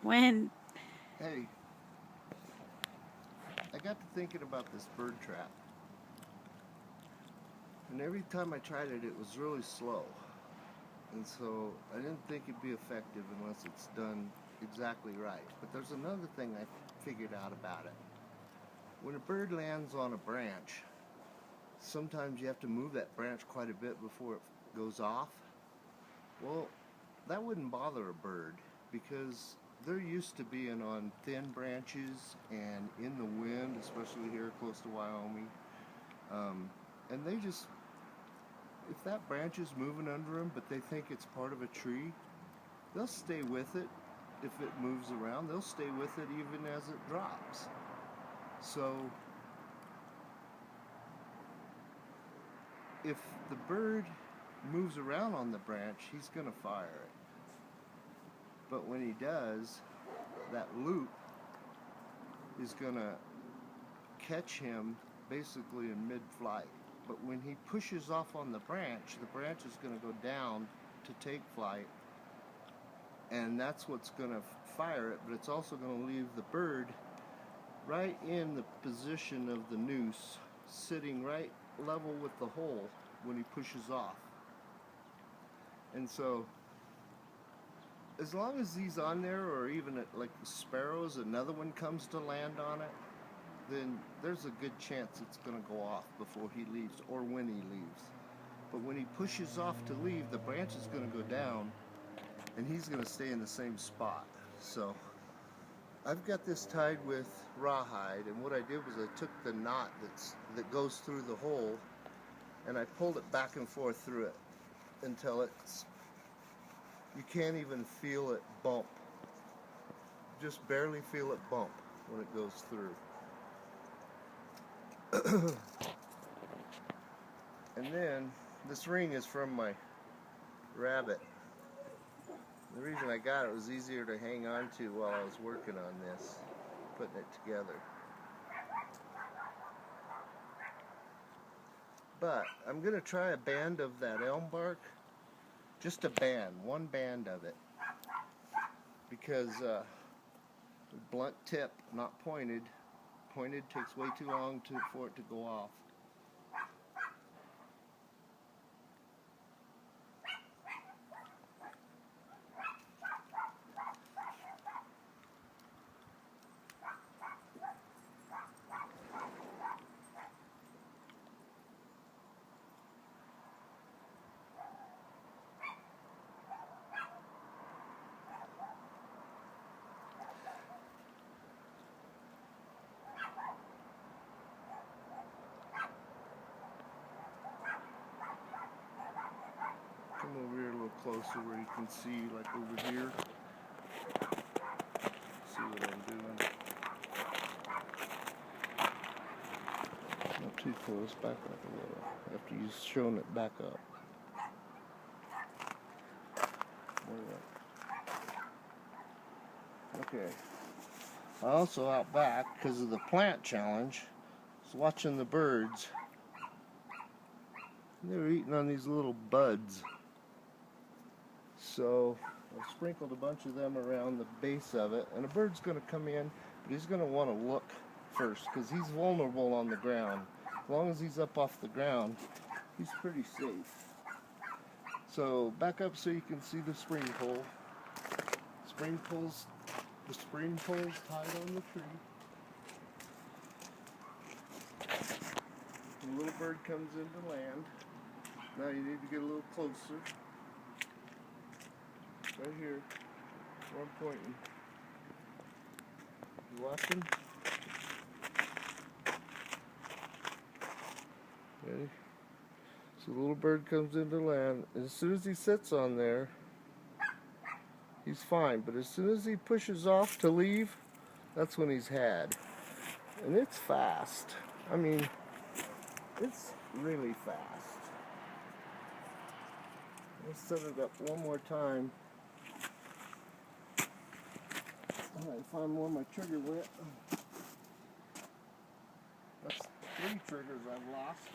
When? Hey, I got to thinking about this bird trap. And every time I tried it, it was really slow. And so I didn't think it'd be effective unless it's done exactly right. But there's another thing I figured out about it. When a bird lands on a branch, sometimes you have to move that branch quite a bit before it goes off. Well, that wouldn't bother a bird because they're used to being on thin branches and in the wind, especially here close to Wyoming. And they just, if that branch is moving under them, but they think it's part of a tree, they'll stay with it. If it moves around, they'll stay with it even as it drops. So if the bird moves around on the branch, he's going to fire it. But when he does, that loop is going to catch him basically in mid-flight. But when he pushes off on the branch is going to go down to take flight, and that's what's going to fire it, but it's also going to leave the bird right in the position of the noose, sitting right level with the hole when he pushes off. And so as long as he's on there, or even like the sparrows, another one comes to land on it, then there's a good chance it's going to go off before he leaves, or when he leaves. But when he pushes off to leave, the branch is going to go down and he's going to stay in the same spot. So I've got this tied with rawhide, and what I did was I took the knot that goes through the hole and I pulled it back and forth through it until you can't even feel it bump. Just barely feel it bump when it goes through. And then this ring is from my rabbit. The reason I got it was easier to hang on to while I was working on this, putting it together. But I'm going to try a band of that elm bark, just a band, one band of it, because blunt tip, not pointed. Pointed takes way too long for it to go off. Come over here a little closer where you can see, like over here. See what I'm doing. Not too close, back up a little. After you've shown it back up. Okay. Also out back, because of the plant challenge, was watching the birds. They were eating on these little buds. So I sprinkled a bunch of them around the base of it, and a bird's going to come in, but he's going to want to look first because he's vulnerable on the ground. As long as he's up off the ground, he's pretty safe. So back up so you can see the spring pole. The spring pole's tied on the tree. The little bird comes into land. Now you need to get a little closer. Right here, where I'm pointing. You watching? Ready? So the little bird comes into land, and as soon as he sits on there, he's fine. But as soon as he pushes off to leave, that's when he's had. And it's fast. I mean, it's really fast. Let's set it up one more time. Alright, find where my trigger went. That's 3 triggers I've lost.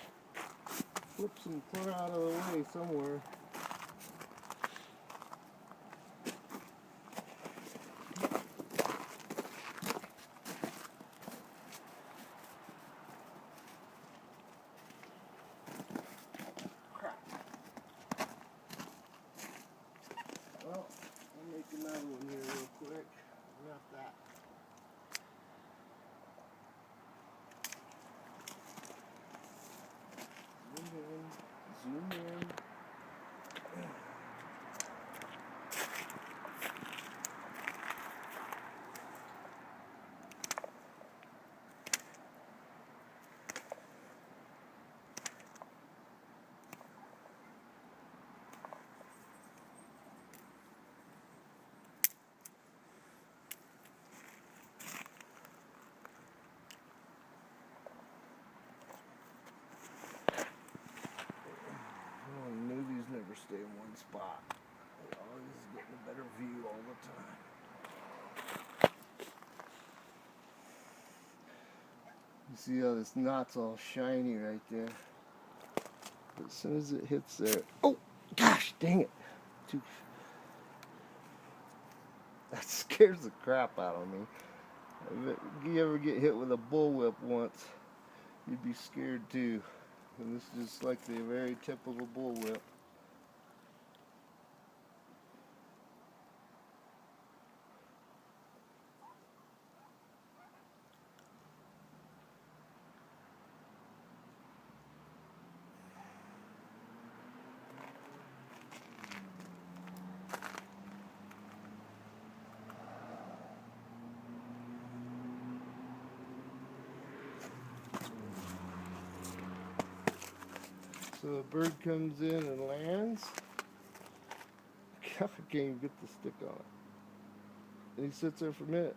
Flip some clear out of the way somewhere. make another one here real quick. Wrap that. Zoom in. Movies never stay in one spot. They're always getting a better view all the time. You see how this knot's all shiny right there? But as soon as it hits there, oh gosh, dang it! That scares the crap out of me. If you ever get hit with a bullwhip once, you'd be scared too. And this is just like the very tip of a bullwhip. So a bird comes in and lands. God, I can't even get the stick on it. And he sits there for a minute.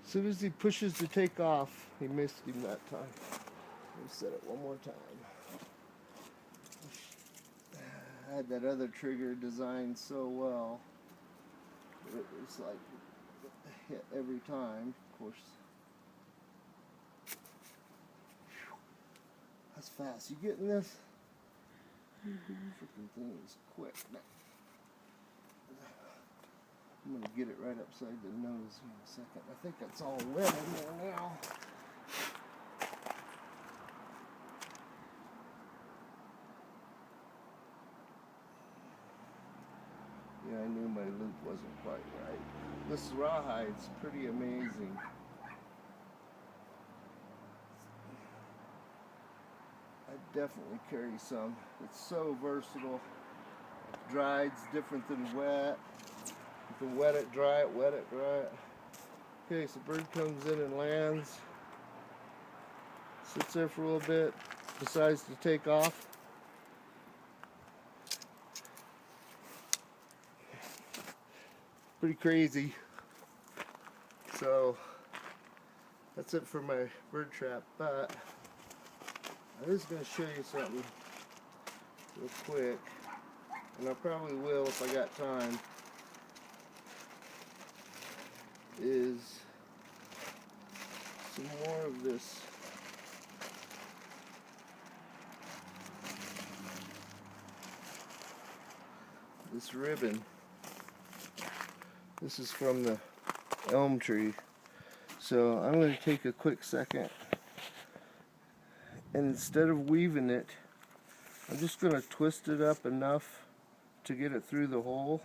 As soon as he pushes to take off, he missed him that time. Let me set it one more time. I had that other trigger designed so well. It was like hit every time, of course. That's fast. You getting this? Freaking thing is quick. I'm going to get it right upside the nose in a second. I think that's all wet in there now. Yeah, I knew my loop wasn't quite right. This rawhide's pretty amazing. I definitely carry some. It's so versatile. Dried's different than wet. You can wet it, dry it, wet it, dry it. Okay, so bird comes in and lands. Sits there for a little bit. Decides to take off. Pretty crazy. So that's it for my bird trap, but I was going to show you something real quick, and I probably will if I got time, is some more of this ribbon. This is from the elm tree. So I'm going to take a quick second, and instead of weaving it, I'm just going to twist it up enough to get it through the hole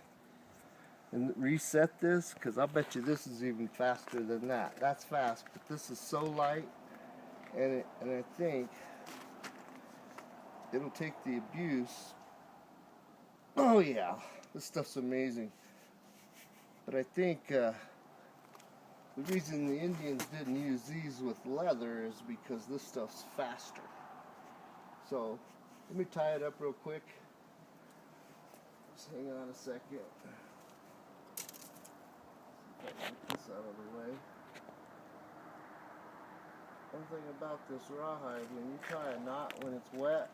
and reset this, because I'll bet you this is even faster than that. That's fast, but this is so light, and I think it'll take the abuse. Oh yeah, this stuff's amazing. But I think the reason the Indians didn't use these with leather is because this stuff's faster. So let me tie it up real quick. Just hang on a second. Get this out of the way. One thing about this rawhide, when you tie a knot when it's wet,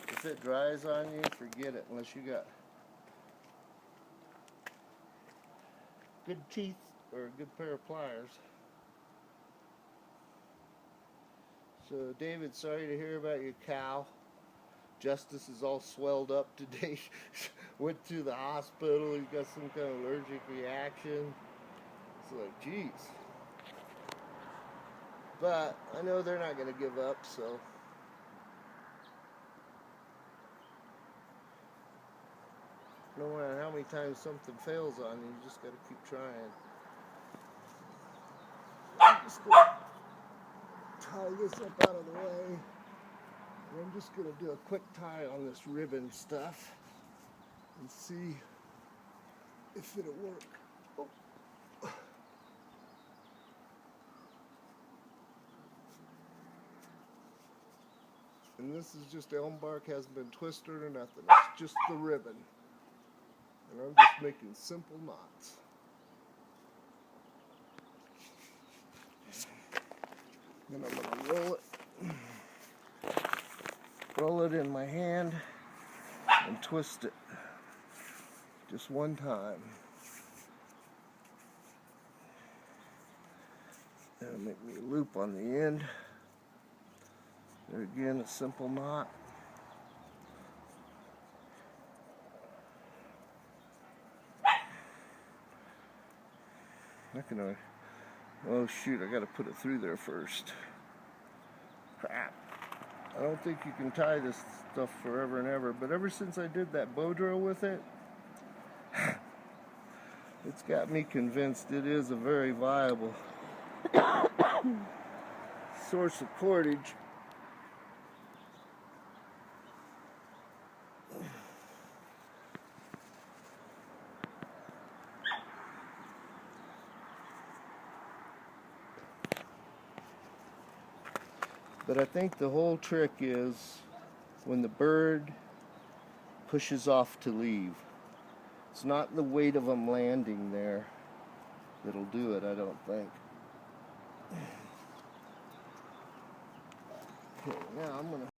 if it dries on you, forget it, unless you got good teeth or a good pair of pliers. So David, sorry to hear about your cow. Justice is all swelled up today. Went to the hospital, he got some kind of allergic reaction. It's like, geez. But I know they're not going to give up, so. No matter how many times something fails on you, you just got to keep trying. I'm just going to tie this up out of the way. And I'm just going to do a quick tie on this ribbon stuff and see if it'll work. Oh. And this is just elm bark, hasn't been twisted or nothing. It's just the ribbon. And I'm just making simple knots. Then I'm going to roll it in my hand and twist it just one time. That'll make me a loop on the end. There again, a simple knot. Oh shoot, I gotta put it through there first. Crap. I don't think you can tie this stuff forever and ever, but ever since I did that bow drill with it, it's got me convinced it is a very viable source of cordage. But I think the whole trick is when the bird pushes off to leave. It's not the weight of them landing there that'll do it, I don't think. Okay, now I'm gonna